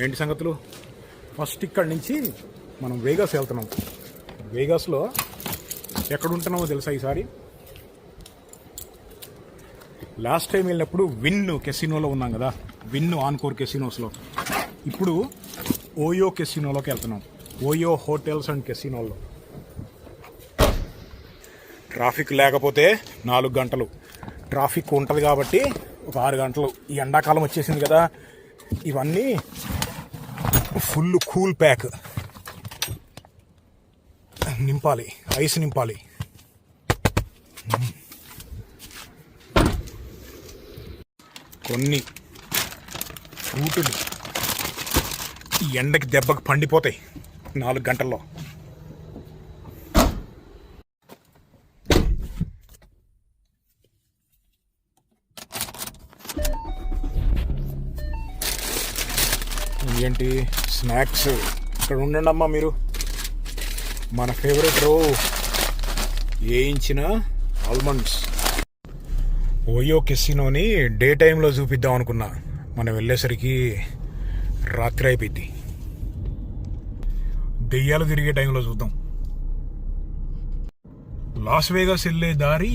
ఏంటి సంగతులు? ఫస్ట్ ఇక్కడి నుంచి మనం వేగాస్ వెళ్తున్నాం. వేగాస్లో ఎక్కడ ఉంటున్నామో తెలుసా ఈసారి? లాస్ట్ టైం వెళ్ళినప్పుడు విన్ కెసినోలో ఉన్నాం కదా, విన్ ఆన్కోర్ కెసినోస్లో. ఇప్పుడు ఓయో కెసినోలోకి వెళ్తున్నాం, ఓయో హోటల్స్ అండ్ కెసినోలో. ట్రాఫిక్ లేకపోతే 4 గంటలు, ట్రాఫిక్ ఉంటుంది కాబట్టి ఒక 6 గంటలు. ఈ ఎండాకాలం వచ్చేసింది కదా, ఇవన్నీ ఫుల్ కూల్ ప్యాక్ నింపాలి, ఐస్ నింపాలి. కొన్ని ఫ్రూటులు ఈ ఎండకి దెబ్బకి పండిపోతాయి 4 గంటల్లో. ఏంటి స్నాక్స్? ఇక్కడ ఉండండి అమ్మా మీరు. మన ఫేవరెట్ వేయించిన ఆల్మండ్స్. ఓయో కెసినోని డే టైంలో చూపిద్దాం అనుకున్నా, మనం వెళ్ళేసరికి రాత్రి అయిపోయింది. దెయ్యాలు తిరిగే టైంలో చూద్దాం. లాస్ వేగాస్ వెళ్ళే దారి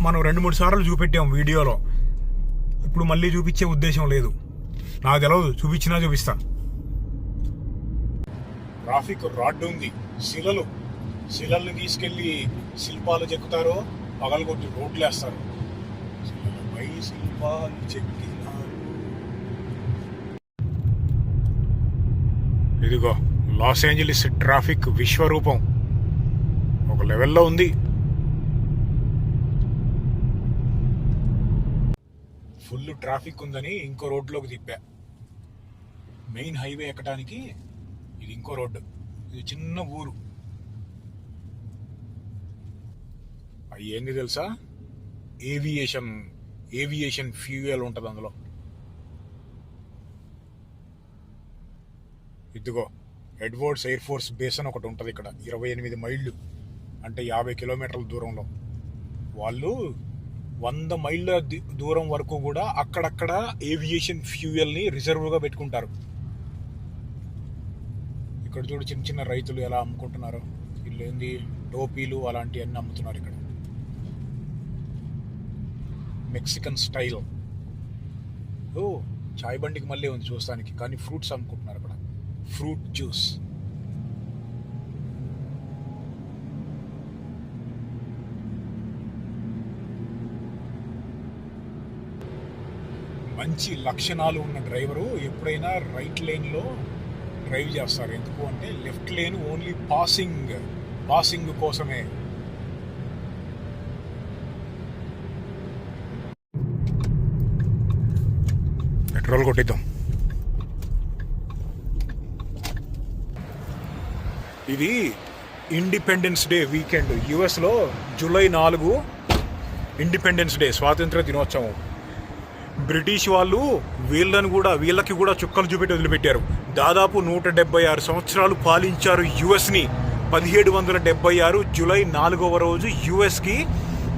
మనం 2-3 సార్లు చూపెట్టాం వీడియోలో. ఇప్పుడు మళ్ళీ చూపించే ఉద్దేశం లేదు, నాకు తెలియదు, చూపించినా చూపిస్తా. ట్రాఫిక్ రాడ్డు ఉంది, శిలల్ని తీసుకెళ్లి శిల్పాలు చెక్కుతారో పగలగొట్టి రోడ్లు వేస్తారు. శిలలపై శిల్పాలు చెక్కినారు. ఇదిగో లాస్ ఏంజలీస్ ట్రాఫిక్ విశ్వరూపం ఒక లెవెల్లో ఉంది. ఫుల్ ట్రాఫిక్ ఉందని ఇంకో రోడ్లోకి తిప్పా. మెయిన్ హైవే ఎక్కడానికి ఇది ఇంకో రోడ్డు. ఇది చిన్న ఊరు. అది ఏంది తెలుసా? ఏవియేషన్ ఫ్యూయల్ ఉంటుంది అందులో. ఇదిగో ఎడ్వర్డ్స్ ఎయిర్ ఫోర్స్ బేస్ అని ఒకటి ఉంటుంది ఇక్కడ, 28 మైళ్ళు అంటే 50 కిలోమీటర్ల దూరంలో. వాళ్ళు 100 మైళ్ళ దూరం వరకు కూడా అక్కడక్కడ ఏవియేషన్ ఫ్యూయల్ని రిజర్వ్గా పెట్టుకుంటారు. ఇక్కడ చూడు చిన్న చిన్న రైతులు ఎలా అమ్ముకుంటున్నారు. వీళ్ళు ఏంది టోపీలు అలాంటివన్నీ అమ్ముతున్నారు ఇక్కడ, మెక్సికన్ స్టైల్. ఓ చాయ్ బండికి మళ్ళీ ఉంది చూస్తానికి, కానీ ఫ్రూట్స్ అమ్ముకుంటున్నారు అక్కడ, ఫ్రూట్ జ్యూస్. మంచి లక్షణాలు ఉన్న డ్రైవరు ఎప్పుడైనా రైట్ లైన్లో డ్రైవ్ చేస్తారు. ఎందుకు అంటే లెఫ్ట్ లేన్ ఓన్లీ పాసింగ్ కోసమే. పెట్రోల్ కొట్టిద్దాం. ఇది ఇండిపెండెన్స్ డే వీకెండ్. యుఎస్లో జూలై 4 ఇండిపెండెన్స్ డే, స్వాతంత్ర దినోత్సవం. బ్రిటిష్ వాళ్ళు వీళ్ళకి కూడా చుక్కలు చూపెట్టి వదిలిపెట్టారు. దాదాపు 176 సంవత్సరాలు పాలించారు యుఎస్ని. 1776 జూలై 4వ రోజు యుఎస్కి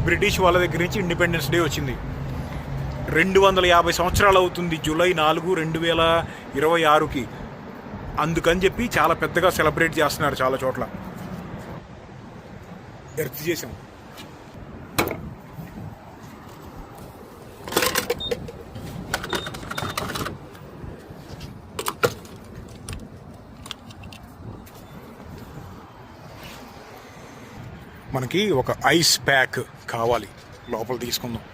బ్రిటిష్ వాళ్ళ దగ్గర నుంచి ఇండిపెండెన్స్ డే వచ్చింది. 250 సంవత్సరాలు అవుతుంది జూలై 4, 2026కి. అందుకని చెప్పి చాలా పెద్దగా సెలబ్రేట్ చేస్తున్నారు చాలా చోట్ల. ఎర్త్ చేసాం. మనకి ఒక ఐస్ ప్యాక్ కావాలి, లోపల తీసుకుందాం.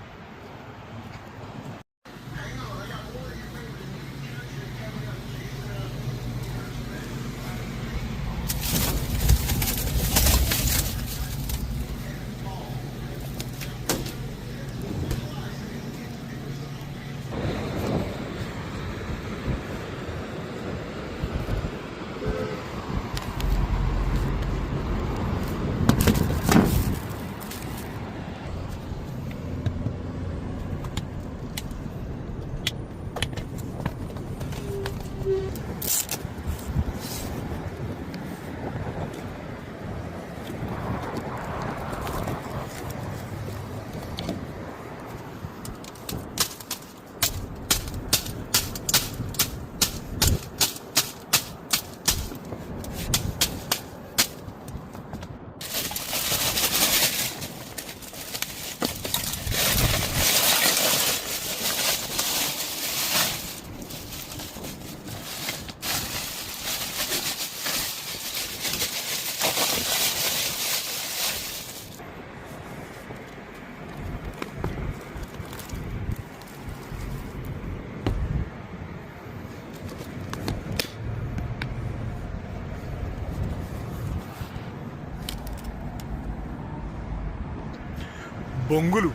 బొంగులు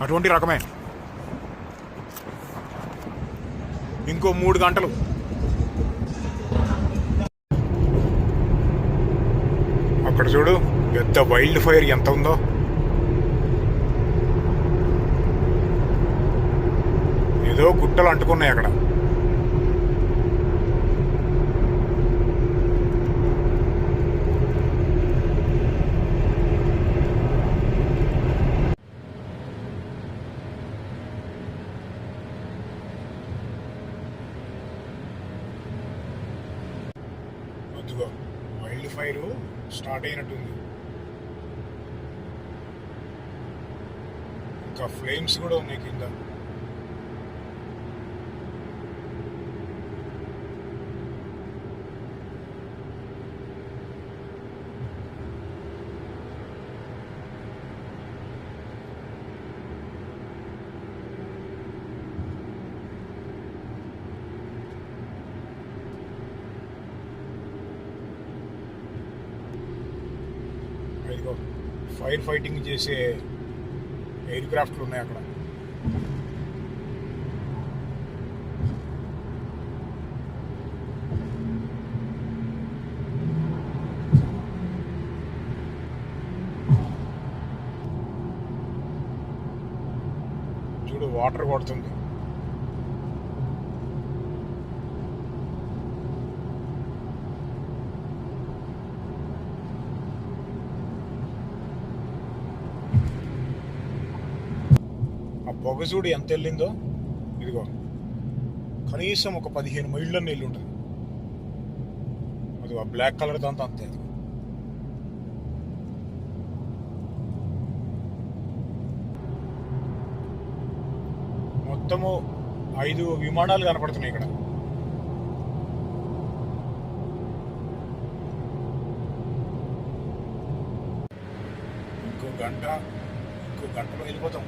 అటువంటి రకమే. ఇంకో 3 గంటలు. అక్కడ చూడు పెద్ద వైల్డ్ ఫైర్ ఎంత ఉందో. ఏదో గుట్టలు అంటుకున్నాయి అక్కడ. వైల్డ్ ఫైర్ స్టార్ట్ అయినట్టుంది. ఇంకా ఫ్లేమ్స్ కూడా ఉన్నాయి కింద. ఫైర్ ఫైటింగ్ చేసే ఎయిర్ క్రాఫ్ట్లు ఉన్నాయి అక్కడ. చూడు వాటర్ కొడుతుంది. పొగ చూడు ఎంత వెళ్ళిందో. ఇదిగో కనీసం ఒక 15 మైళ్ళని వెళ్ళి ఉంటుంది. అది ఆ బ్లాక్ కలర్ దాంతో అంతే. అది మొత్తము 5 విమానాలు కనపడుతున్నాయి ఇక్కడ. ఇంకో గంటలో వెళ్ళిపోతాం.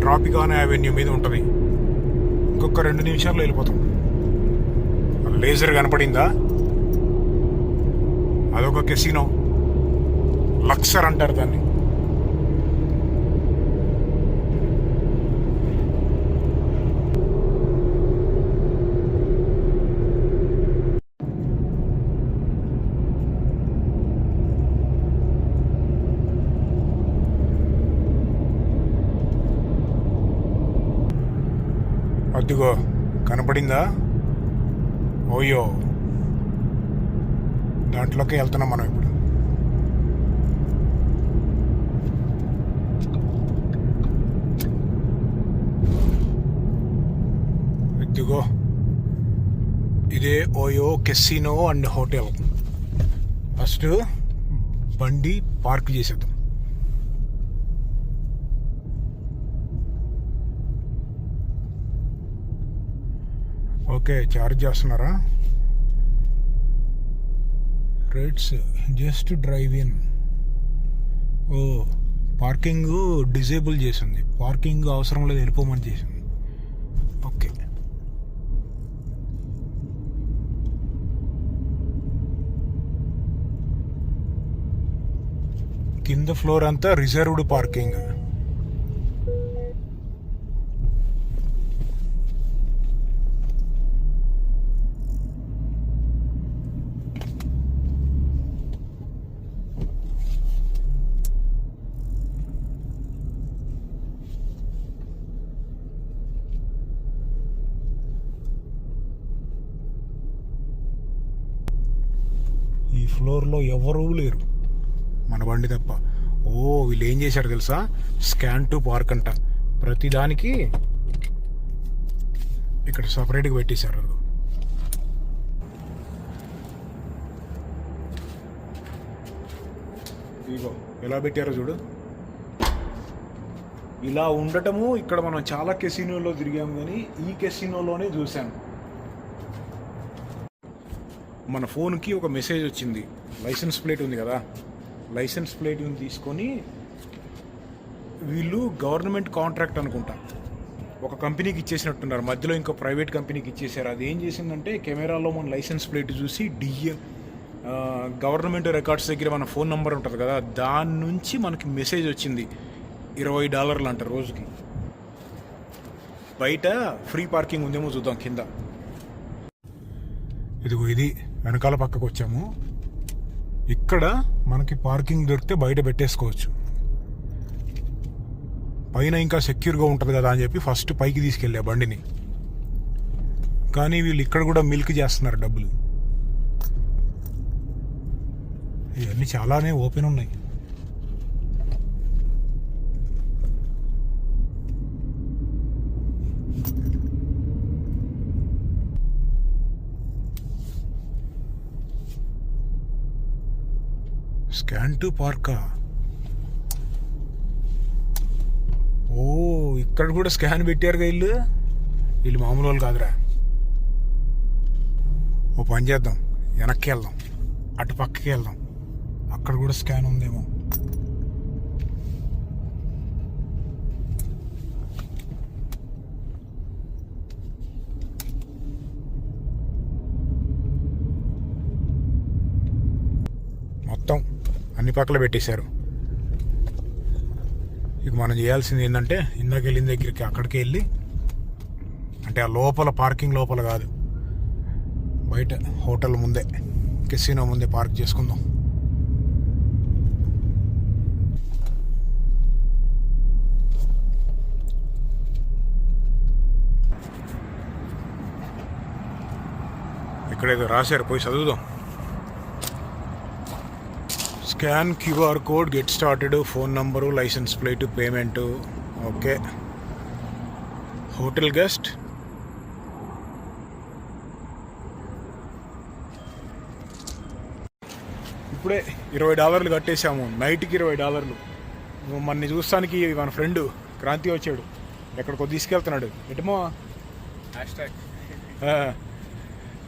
ట్రాపికానా అవెన్యూ మీద ఉంటుంది. ఇంకొక 2 నిమిషాల్లో వెళ్ళిపోతాం. లేజర్ కనపడిందా? అదొక కెసినో, లక్సర్ అంటారు దాన్ని. అదిగో కనపడిందా? ఓయో, దాంట్లోకి వెళ్తున్నాం మనం ఇప్పుడు. ఇదిగో ఇదే OYO casino and hotel. First బండి పార్క్ చేసేద్దాం. ఓకే, ఛార్జ్ చేస్తున్నారా? Rates just drive in. Oh, parking disable చేసింది. పార్కింగ్ అవసరం లేదు, వెళ్ళిపోమని చేసింది. ఓకే, కింద ఫ్లోర్ అంతా రిజర్వ్డ్ పార్కింగ్. ఈ ఫ్లోర్లో ఎవరూ లేరు, మన బండి తప్ప. ఓ, వీళ్ళు ఏం చేశారు తెలుసా? స్కాన్ టు పార్క్ అంట. ప్రతిదానికి ఇక్కడ సపరేట్గా పెట్టేశారు. ఇగో ఎలా పెట్టారో చూడు. ఇలా ఉండటము ఇక్కడ మనం చాలా కెసినోలో తిరిగాము, కానీ ఈ కెసినోలోనే చూసాను. మన ఫోన్కి ఒక మెసేజ్ వచ్చింది. లైసెన్స్ ప్లేట్ ఉంది కదా, లైసెన్స్ ప్లేట్ని తీసుకొని వీళ్ళు గవర్నమెంట్ కాంట్రాక్ట్ అనుకుంటా, ఒక కంపెనీకి ఇచ్చేసినట్టున్నారు, మధ్యలో ఇంకో ప్రైవేట్ కంపెనీకి ఇచ్చేసారు. అది ఏం చేసిందంటే కెమెరాలో మన లైసెన్స్ ప్లేట్ చూసి గవర్నమెంట్ రికార్డ్స్ దగ్గర మన ఫోన్ నెంబర్ ఉంటుంది కదా, దాని నుంచి మనకి మెసేజ్ వచ్చింది. $20 అంట రోజుకి. బయట ఫ్రీ పార్కింగ్ ఉందేమో చూద్దాం కింద. ఇదిగో ఇది వెనకాల పక్కకు వచ్చాము. ఇక్కడ మనకి పార్కింగ్ దొరికితే బయట పెట్టేసుకోవచ్చు. పైన ఇంకా సెక్యూర్గా ఉంటుంది కదా అని చెప్పి ఫస్ట్ పైకి తీసుకెళ్ళా బండిని. కానీ వీళ్ళు ఇక్కడ కూడా మిల్క్ చేస్తున్నారు డబ్బులు. ఇవన్నీ చాలానే ఓపెన్ ఉన్నాయి. Scan to పార్కా? ఓ, ఇక్కడ కూడా స్కాన్ పెట్టారుగా వీళ్ళు మామూలు వాళ్ళు కాదురా. ఓ పని చేద్దాం, వెనక్కి వెళ్దాం, అటు పక్కకి వెళ్దాం, అక్కడ కూడా స్కాన్ ఉందేమో. మొత్తం అన్ని పక్కల పెట్టేశారు. ఇక మనం చేయాల్సింది ఏంటంటే ఇందాక వెళ్ళిన దగ్గరికి అక్కడికి వెళ్ళి, అంటే ఆ లోపల పార్కింగ్ లోపల కాదు, బయట హోటల్ ముందే, కెసినో ముందే పార్క్ చేసుకుందాం. ఇక్కడేదో రాశారు, పోయి చదువుదాం. Scan QR code, get started, phone number, licence plate, payment. Okay, hotel guest. ఇప్పుడే $20 కట్టేశాము, నైట్కి $20. మన చూస్తానికి మన ఫ్రెండ్ క్రాంతి వచ్చాడు, ఎక్కడికో తీసుకెళ్తున్నాడు. ఎటమో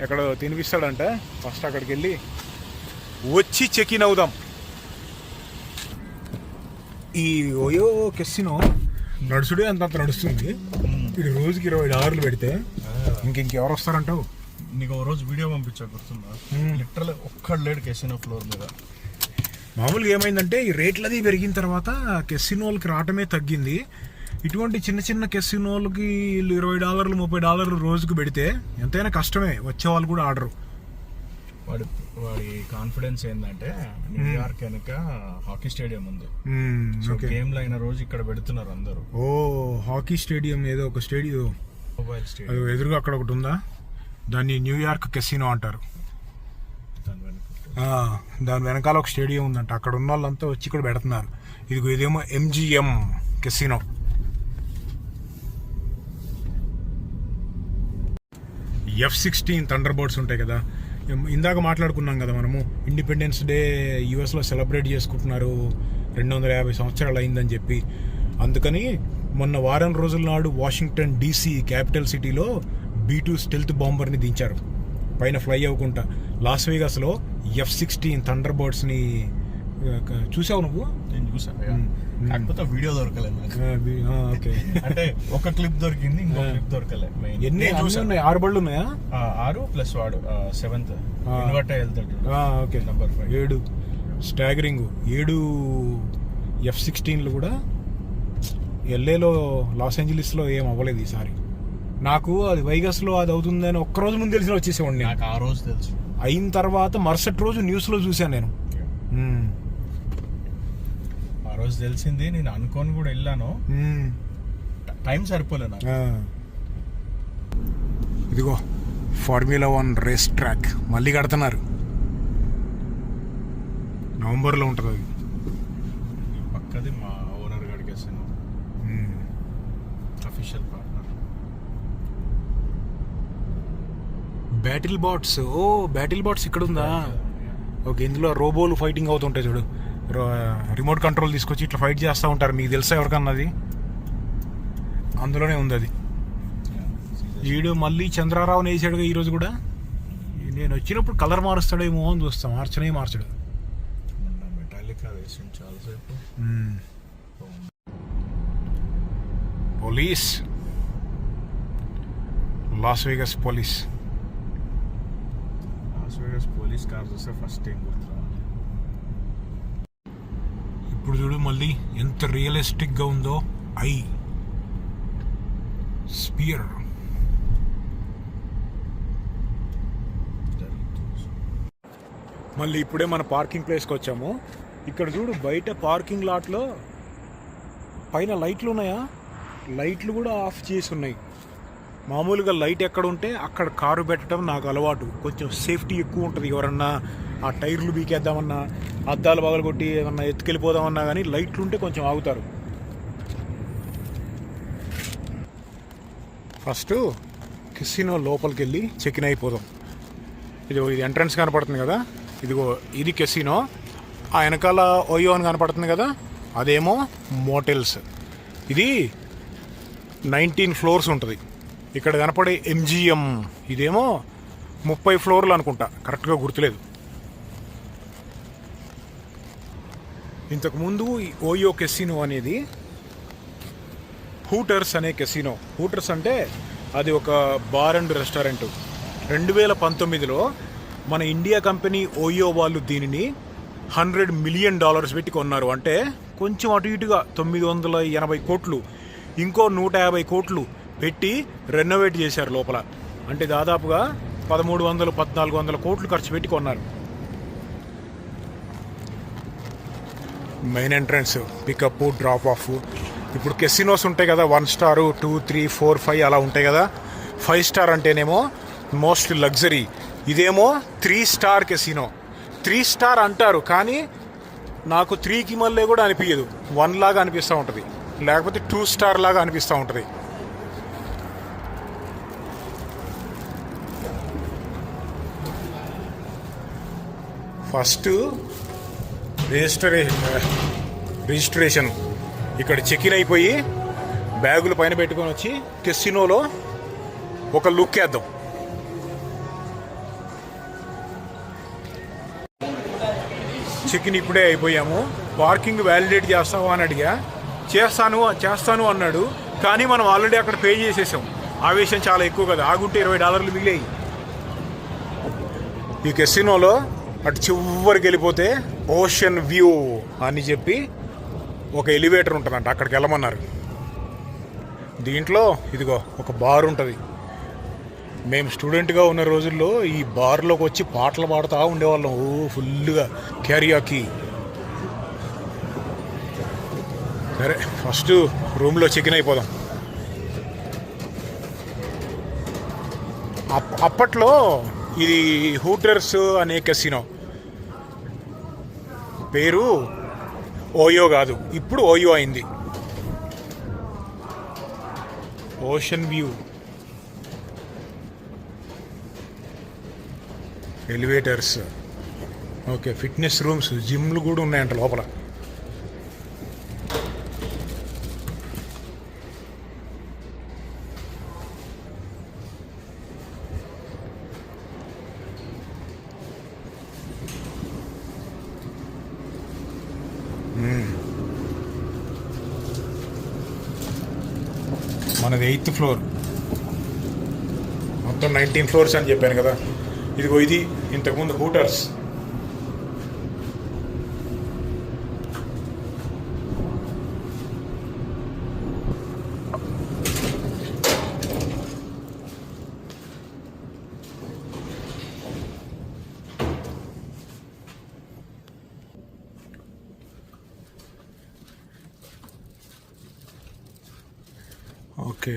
ఎక్కడో తినిపిస్తాడంట. ఫస్ట్ అక్కడికి వెళ్ళి వచ్చి చెక్ ఇన్ అవుదాం. ఈ ఓయో కెసినో నడుచుడే అంతంత నడుస్తుంది. ఇది రోజుకి $20 పెడితే ఇంకెవరు వస్తారంటావు? నీకు ఓ రోజు వీడియో పంపించా, గుర్తుందా? లిటరల్ ఒక్కడు లేడు కెసినో ఫ్లోర్ మీద. మామూలుగా ఏమైందంటే ఈ రేట్లది పెరిగిన తర్వాత కెసినోలకి రావటమే తగ్గింది. ఇటువంటి చిన్న చిన్న కెసినోలకి $20, $30 రోజుకు పెడితే ఎంతైనా కష్టమే, వచ్చే వాళ్ళు కూడా ఆడరు. వాడి కాన్ఫిడెన్స్ ఏంటంటే న్యూయార్క్ వెనక హాకీ స్టేడియం ఉంది. సో గేమ్లు అయిన రోజు ఇక్కడ పెడుతున్నారు అందరూ. ఓ, హాకీ స్టేడియం, ఏదో ఒక స్టేడియం మొబైల్ స్టేడియం ఎదురుగా అక్కడ ఒకటి ఉందా, దాన్ని న్యూయార్క్ కెసినో అంటారు. దాని వెనకాల ఒక స్టేడియం ఉందంట, అక్కడ ఉన్న వాళ్ళంతా వచ్చి ఇక్కడ పెడుతున్నారు. ఇదేమో MGM casino. F-16 thunder birds ఉంటాయి కదా, ఇందాక మాట్లాడుకున్నాం కదా మనము, ఇండిపెండెన్స్ డే యుఎస్లో సెలబ్రేట్ చేసుకుంటున్నారు, 250 సంవత్సరాలు అయిందని చెప్పి. అందుకని మొన్న వారం రోజుల నాడు వాషింగ్టన్ DC క్యాపిటల్ సిటీలో B-2 స్టెల్త్ బాంబర్ని దించారు, పైన ఫ్లై అవ్వకుండా. లాస్ వేగాస్లో F-16 థండర్ బర్డ్స్ని చూసావు నువ్వు? నేను చూసాను, కాకపోతే వీడియో దొరకలేదు. ఓకే, అంటే ఒక క్లిప్ దొరికింది, ఇంకో క్లిప్ దొరకలేదు. ఎన్ని చూసాను? 6 బళ్ళు ఉన్నాయా? 6 ప్లస్ వాడు 7th ఇన్వర్టర్ వెళ్తాడు. Okay, number 5, 7 staggering. 7 F-16లు కూడా LAలో, లాస్ ఏంజలీస్లో ఏం అవ్వలేదు ఈసారి. నాకు అది వైగస్లో అది అవుతుందని ఒక్కరోజు ముందు తెలిసిన వచ్చేసేవాడిని. నాకు ఆ రోజు తెలుసు. అయిన తర్వాత మరుసటి రోజు న్యూస్లో చూశాను నేను. ఆ రోజు తెలిసింది, నేను అనుకోని కూడా వెళ్ళాను, టైం సరిపోలే నాకు. ఇదిగో ఫార్ములా 1 రేస్ ట్రాక్ మళ్ళీ కడుతున్నారు, నవంబర్లో ఉంటుంది అది. పక్కది మా ఓనర్ గాడికి వేసాను, అఫీషియల్ పార్ట్నర్. Battle bots. ఓ, బ్యాటిల్ బాట్స్ ఇక్కడ ఉందా? ఓకే, ఇందులో రోబోలు ఫైటింగ్ అవుతుంటాయి చూడు, రిమోట్ కంట్రోల్ తీసుకొచ్చి ఇట్లా ఫైట్ చేస్తూ ఉంటారు. మీకు తెలుసా ఎవరికన్నా అది? అందులోనే ఉంది అది. వీడు మళ్ళీ చంద్రారావుని వేసాడుగా ఈరోజు కూడా. నేను వచ్చినప్పుడు కలర్ మారుస్తాడేమో అని చూస్తాం, మార్చడు. Police Las Vegas police. Las Vegas police car చూస్తే ఫస్ట్ టైం గుర్తురావాలి. ఇప్పుడు చూడు మళ్ళీ ఎంత రియలిస్టిక్గా ఉందో. ఐ స్పియర్. మళ్ళీ ఇప్పుడే మన పార్కింగ్ ప్లేస్కి వచ్చాము. ఇక్కడ చూడు బయట పార్కింగ్ లాట్లో పైన లైట్లు ఉన్నాయా, లైట్లు కూడా ఆఫ్ చేసి ఉన్నాయి. మామూలుగా లైట్ ఎక్కడ ఉంటే అక్కడ కారు పెట్టడం నాకు అలవాటు. కొంచెం సేఫ్టీ ఎక్కువ ఉంటుంది. ఎవరన్నా ఆ టైర్లు బీకేద్దామన్నా, అద్దాలు పగలగొట్టి ఏమన్నా ఎత్తుకెళ్ళిపోదామన్నా కానీ లైట్లు ఉంటే కొంచెం ఆగుతారు. ఫస్ట్ కెసినో లోపలికి వెళ్ళి చెక్ ఇన్ అయిపోదాం. ఇది ఎంట్రన్స్ కనపడుతుంది కదా, ఇదిగో ఇది కెసినో. ఆ వెనకాల ఓయో అని కనపడుతుంది కదా, అదేమో మోటెల్స్. ఇది 19 ఫ్లోర్స్ ఉంటుంది. ఇక్కడ కనపడే ఎంజిఎం ఇదేమో 30 ఫ్లోర్లు అనుకుంటా, కరెక్ట్గా గుర్తులేదు. ఇంతకుముందు ఈ ఓయో కెసినో అనేది హూటర్స్ అనే కెసినో. హూటర్స్ అంటే అది ఒక బార్ అండ్ రెస్టారెంట్. 2019లో మన ఇండియా కంపెనీ ఓయో వాళ్ళు దీనిని $100 మిలియన్ పెట్టి కొన్నారు. అంటే కొంచెం అటు ఇటుగా 980 కోట్లు, ఇంకో 150 కోట్లు పెట్టి రెనోవేట్ చేశారు లోపల. అంటే దాదాపుగా 1300-1400 కోట్లు ఖర్చు పెట్టి కొన్నారు. Main entrance, pickup, drop off. ఇప్పుడు కెసినోస్ ఉంటాయి కదా, 1 స్టార్ 2, 3, 4, 5 అలా ఉంటాయి కదా. 5 స్టార్ అంటేనేమో మోస్ట్ లగ్జరీ. ఇదేమో 3 స్టార్ కెసినో. 3 స్టార్ అంటారు కానీ నాకు 3కి మళ్ళీ కూడా అనిపించదు, 1 లాగా అనిపిస్తూ ఉంటుంది, లేకపోతే 2 స్టార్ లాగా అనిపిస్తూ ఉంటుంది. ఫస్ట్ రిజిస్ట్రేషన్ ఇక్కడ చెక్ ఇన్ అయిపోయి బ్యాగులు పైన పెట్టుకొని వచ్చి కెసినోలో ఒక లుక్ వేద్దాం. చెక్ ఇన్ ఇప్పుడే అయిపోయాము. పార్కింగ్ వ్యాలిడేట్ చేస్తావా అని అడిగా. చేస్తాను అన్నాడు. కానీ మనం ఆల్రెడీ అక్కడ పే చేసేసాం. ఆవేశం చాలా ఎక్కువ కదా, ఆగుంటే $20 మిగిలాయి. ఈ కెసినోలో అటు చివరికి వెళ్ళిపోతే ఓషన్ వ్యూ అని చెప్పి ఒక ఎలివేటర్ ఉంటుందంట, అక్కడికి వెళ్ళమన్నారు. దీంట్లో ఇదిగో ఒక బార్ ఉంటుంది. మేము స్టూడెంట్గా ఉన్న రోజుల్లో ఈ బార్లోకి వచ్చి పాటలు పాడుతూ ఉండేవాళ్ళం. ఫుల్గా క్యారియాకి. సరే ఫస్ట్ రూమ్లో చెక్ ఇన్ అయిపోదాం. అప్పట్లో ఇది హూటర్స్ అనే కెసినో, పేరు ఓయో కాదు, ఇప్పుడు ఓయో అయింది. Ocean view, elevators, okay, fitness rooms, జిమ్లు కూడా ఉన్నాయంట లోపల. మనది 8th ఫ్లోర్. మొత్తం 19 ఫ్లోర్స్ అని చెప్పాను కదా. ఇదిగో ఇది ఇంతకుముందు హూటర్స్. ఓకే,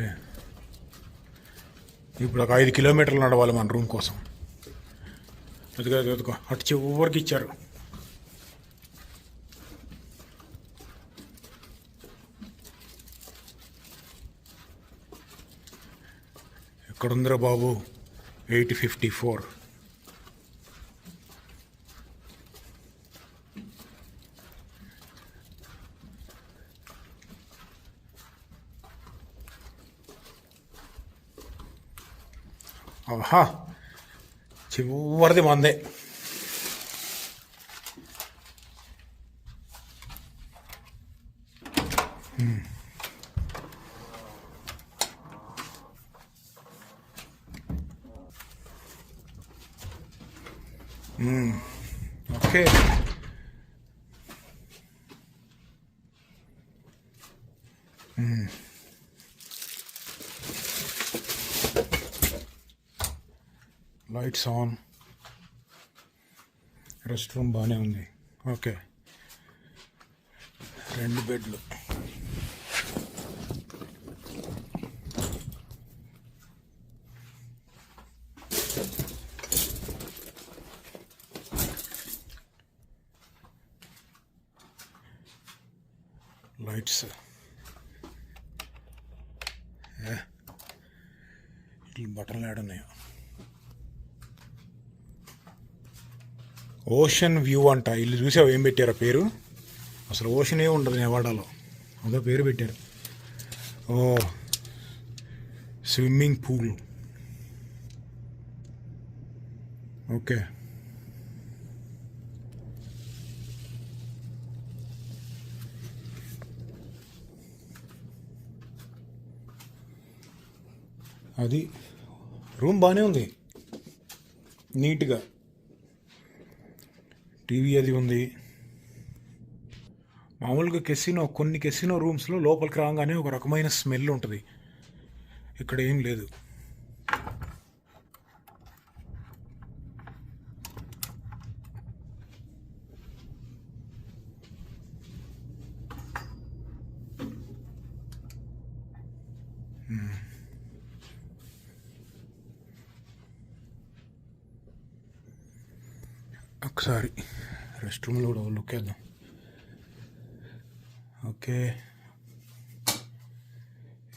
ఇప్పుడు ఒక 5 కిలోమీటర్లు నడవాలి మన రూమ్ కోసం. ఎదుగో అటు చివరికి ఇచ్చారు. ఎక్కడుందిరా బాబు? 854. ఆహా, చివరిది మందే. Okay. Lights on. Rest room బాగానే ఉంది. ఓకే, 2 బెడ్లు. లైట్స్, ఇట్లా బటన్లు ఆడున్నాయో. ఓషన్ వ్యూ అంట. ఇల్లు చూసావు ఏం పెట్టారో పేరు? అసలు ఓషన్ ఏ ఉండదు నెవాడాలో, అదో పేరు పెట్టారు. ఓ, స్విమ్మింగ్ పూల్. ఓకే, అది రూమ్ బాగానే ఉంది, నీట్గా. టీవీ అది ఉంది. మామూలుగా కొన్ని కెసినో రూమ్స్లో లోపలికి రాగానే ఒక రకమైన స్మెల్ ఉంటుంది. ఇక్కడ ఏం లేదు. ఒకసారి రెస్ట్ రూమ్లో కూడా లుక్ వేద్దాం. ఓకే,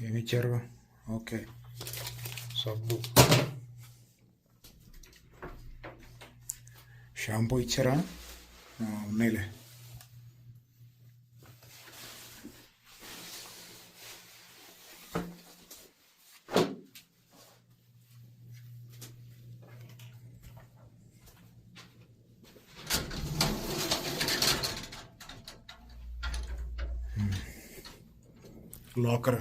ఏమి ఇచ్చారు? ఓకే, సబ్బు, షాంపూ ఇచ్చారా? ఉన్నాయిలే. లాకర్.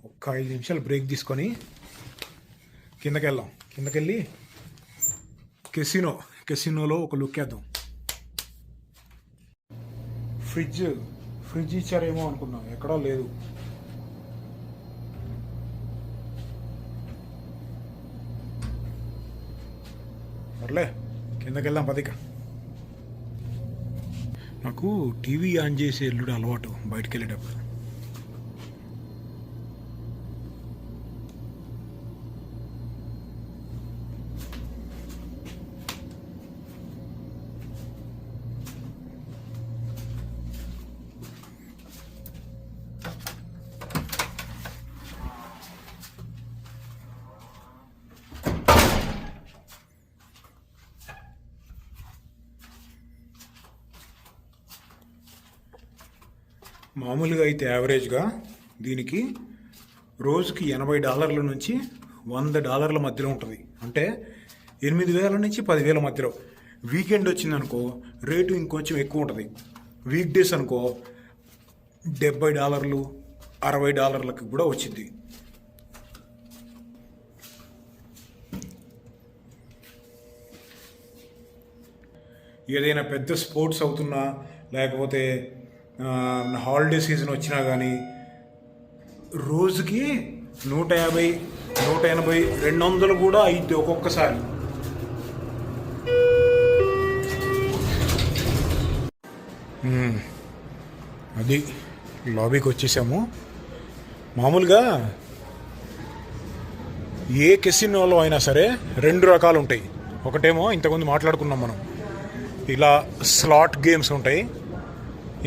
ఒక్క 5 నిమిషాలు బ్రేక్ తీసుకొని కిందకెళ్ళి కెసినోలో ఒక లుక్ వేద్దాం. ఫ్రిడ్జ్ ఇచ్చారేమో అనుకున్నాం, ఎక్కడా లేదు. సర్లే, కిందకెళ్దాం పదిక. నాకు టీవీ ఆన్ చేసి ఎల్లుడు అలవాటు బయటికి వెళ్ళేటప్పుడు. మామూలుగా అయితే యావరేజ్గా దీనికి రోజుకి $80 నుంచి $100 మధ్యలో ఉంటుంది. అంటే 8,000 నుంచి 10,000 మధ్యలో. వీకెండ్ వచ్చిందనుకో రేటు ఇంకొంచెం ఎక్కువ ఉంటుంది. వీక్ డేస్ అనుకో $70, $60 కూడా వచ్చింది. ఏదైనా పెద్ద స్పోర్ట్స్ అవుతున్నా లేకపోతే హాలిడే సీజన్ వచ్చినా కానీ రోజుకి 150, 180, 200 కూడా అయింది ఒక్కొక్కసారి. అది లాబీకి వచ్చేసాము. మామూలుగా ఏ కెసినోలో అయినా సరే 2 రకాలు ఉంటాయి. ఒకటేమో ఇంతకుముందు మాట్లాడుకున్నాం మనం, ఇలా స్లాట్ గేమ్స్ ఉంటాయి.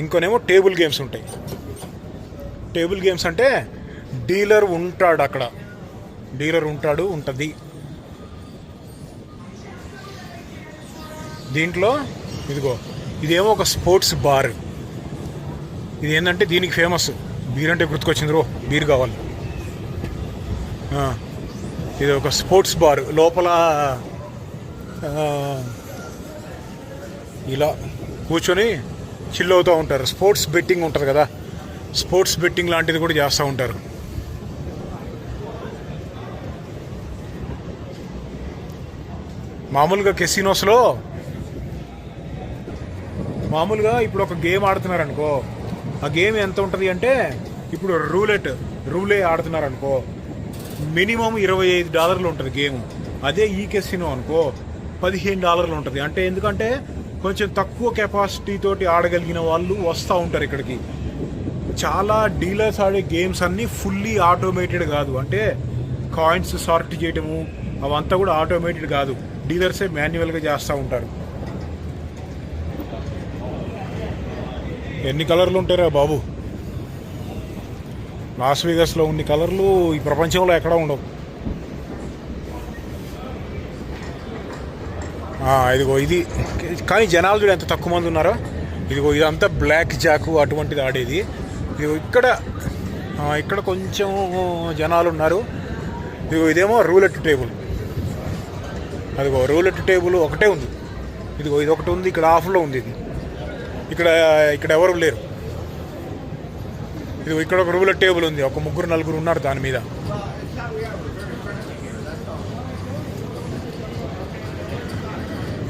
ఇంకోనేమో టేబుల్ గేమ్స్ ఉంటాయి. టేబుల్ గేమ్స్ అంటే డీలర్ ఉంటాడు, అక్కడ డీలర్ ఉంటుంది. దీంట్లో ఇదేమో ఒక స్పోర్ట్స్ బార్. ఇది ఏంటంటే దీనికి ఫేమస్. బీర్ అంటే గుర్తుకొచ్చింది, బీర్ కావాలి. ఇది ఒక స్పోర్ట్స్ బార్. లోపల ఇలా కూర్చొని చిల్ అవుతూ ఉంటారు. స్పోర్ట్స్ బెట్టింగ్ ఉంటుంది కదా, స్పోర్ట్స్ బెట్టింగ్ లాంటిది కూడా చేస్తూ ఉంటారు. మామూలుగా కెసినోస్లో మామూలుగా ఇప్పుడు ఒక గేమ్ ఆడుతున్నారు అనుకో, ఆ గేమ్ ఎంత ఉంటుంది అంటే ఇప్పుడు రూలే ఆడుతున్నారు అనుకో, మినిమం $25 ఉంటుంది గేమ్. అదే ఈ కెసినో అనుకో $15 ఉంటుంది. అంటే ఎందుకంటే కొంచెం తక్కువ కెపాసిటీ తోటి ఆడగలిగిన వాళ్ళు వస్తూ ఉంటారు ఇక్కడికి. చాలా డీలర్స్ ఆడే గేమ్స్ అన్నీ ఫుల్లీ ఆటోమేటెడ్ కాదు, అంటే కాయిన్స్ సార్ట్ చేయటము అవంతా కూడా ఆటోమేటెడ్ కాదు, డీలర్సే మాన్యువల్గా చేస్తూ ఉంటారు. ఎన్ని కలర్లు ఉంటారా బాబు, లాస్ వేగస్లో ఉన్ని కలర్లు ఈ ప్రపంచంలో ఎక్కడా ఉండవు. ఇదిగో ఇది, కానీ జనాలు చూడ ఎంత తక్కువ మంది ఉన్నారో. ఇదిగో ఇదంతా బ్లాక్ జాకు అటువంటిది ఆడేది. ఇదిగో ఇక్కడ కొంచెం జనాలు ఉన్నారు. ఇదిగో ఇదేమో రూలెట్ టేబుల్. అదిగో రూలెట్ టేబుల్ ఒకటే ఉంది. ఇదిగో ఇది ఒకటి ఉంది, ఇక్కడ ఆఫ్లో ఉంది. ఇది ఇక్కడ ఎవరు లేరు. ఇది ఇక్కడ ఒక రూలెట్ టేబుల్ ఉంది, ఒక 3-4 ఉన్నారు దాని మీద.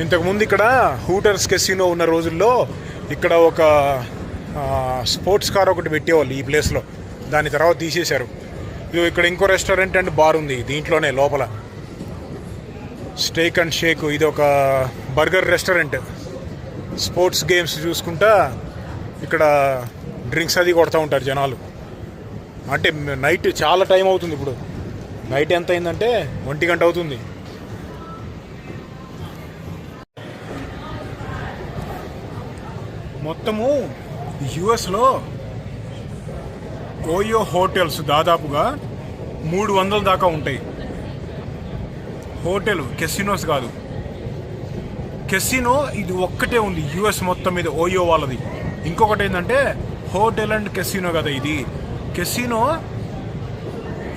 ఇంతకుముందు ఇక్కడ హూటర్స్ కెసినో ఉన్న రోజుల్లో ఇక్కడ ఒక స్పోర్ట్స్ కార్ ఒకటి పెట్టేవాళ్ళు ఈ ప్లేస్లో, దాని తర్వాత తీసేశారు. ఇది ఇక్కడ ఇంకో రెస్టారెంట్ అండ్ బార్ ఉంది దీంట్లోనే లోపల, స్టేక్ అండ్ షేక్. ఇది ఒక బర్గర్ రెస్టారెంట్. స్పోర్ట్స్ గేమ్స్ చూసుకుంటా ఇక్కడ డ్రింక్స్ అది కొడతా ఉంటారు జనాలు. అంటే నైట్ చాలా టైం అవుతుంది. ఇప్పుడు నైట్ ఎంత అయిందంటే 1 గంట అవుతుంది. మొత్తము యుఎస్లో ఓయో హోటల్స్ దాదాపుగా 300 దాకా ఉంటాయి. హోటల్, కెసినోస్ కాదు. కెసినో ఇది ఒక్కటే ఉంది యుఎస్ మొత్తం మీద, ఓయో వాళ్ళది. ఇంకొకటి ఏంటంటే హోటల్ అండ్ కెసినో కదా ఇది.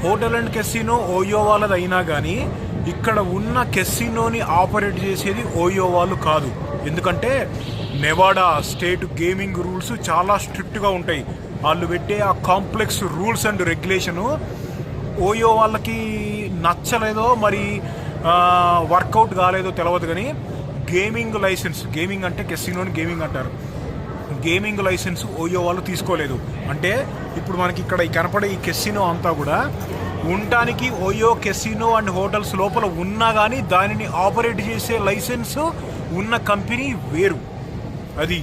హోటల్ అండ్ కెసినో ఓయో వాళ్ళది అయినా కానీ ఇక్కడ ఉన్న కెసినోని ఆపరేట్ చేసేది ఓయో వాళ్ళు కాదు. ఎందుకంటే నెవాడా స్టేట్ గేమింగ్ రూల్స్ చాలా స్ట్రిక్ట్గా ఉంటాయి. వాళ్ళు పెట్టే ఆ complex rules and regulation OYO వాళ్ళకి నచ్చలేదో మరి వర్కౌట్ కాలేదో తెలియదు, కానీ గేమింగ్ లైసెన్స్, గేమింగ్ అంటే కెసినోని గేమింగ్ అంటారు, గేమింగ్ లైసెన్స్ ఓయో వాళ్ళు తీసుకోలేదు. అంటే ఇప్పుడు మనకి ఇక్కడ కనపడే ఈ కెసినో అంతా కూడా ఉండటానికి ఓయో కెసినో అండ్ హోటల్స్ లోపల ఉన్నా కానీ దానిని ఆపరేట్ చేసే లైసెన్స్ ఉన్న కంపెనీ వేరు. అది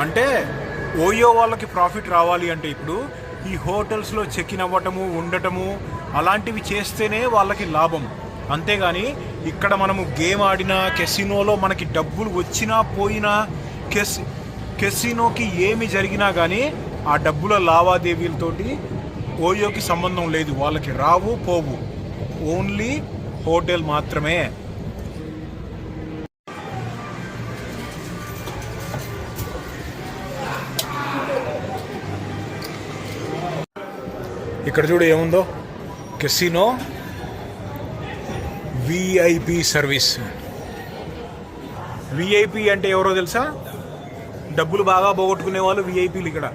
అంటే ఓయో వాళ్ళకి ప్రాఫిట్ రావాలి అంటే ఇప్పుడు ఈ హోటల్స్లో చెక్ ఇన్ అవ్వటము, ఉండటము అలాంటివి చేస్తేనే వాళ్ళకి లాభం. అంతేగాని ఇక్కడ మనము గేమ్ ఆడినా కెసినోలో మనకి డబ్బులు వచ్చినా పోయినా కెసినోకి ఏమి జరిగినా కానీ ఆ డబ్బుల లావాదేవీలతోటి ఓయోకి సంబంధం లేదు. వాళ్ళకి రావు పోవు, ఓన్లీ హోటల్ మాత్రమే. ఇక్కడ చూడు ఏముందో, కెసినో విఐపి సర్వీస్. విఐపి అంటే ఎవరో తెలుసా? డబ్బులు బాగా పోగొట్టుకునే వాళ్ళు విఐపీలు. ఇక్కడ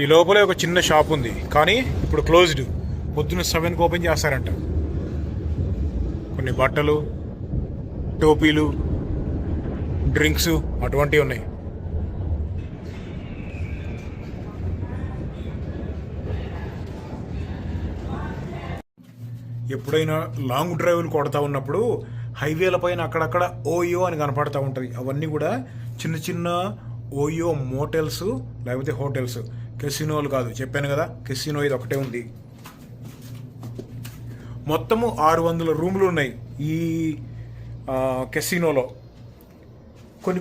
ఈ లోపలే ఒక చిన్న షాప్ ఉంది, కానీ ఇప్పుడు క్లోజ్డ్. పొద్దున్న 7కి ఓపెన్ చేస్తారంట. కొన్ని బట్టలు, టోపీలు, డ్రింక్స్ అటువంటివి ఉన్నాయి. ఎప్పుడైనా లాంగ్ డ్రైవ్లు కొడతా ఉన్నప్పుడు హైవేల పైన అక్కడక్కడ ఓయో అని కనపడతా ఉంటుంది. అవన్నీ కూడా చిన్న చిన్న ఓయో మోటల్స్ లేకపోతే హోటల్స్, కెసినోలు కాదు. చెప్పాను కదా కెసినో ఇది ఒకటే ఉంది. మొత్తము 600 రూములు ఉన్నాయి ఈ కెసినోలో.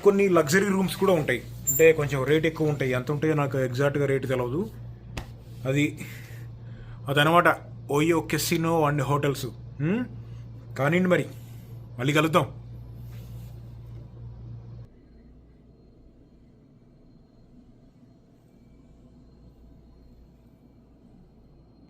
కొన్ని లగ్జరీ రూమ్స్ కూడా ఉంటాయి, అంటే కొంచెం రేట్ ఎక్కువ ఉంటాయి. ఎంత ఉంటాయో నాకు ఎగ్జాక్ట్గా రేటు తెలియదు. అదనమాట ఓయో కెసినో అండ్ హోటల్స్. కానీ మరి మళ్ళీ కలుద్దాం.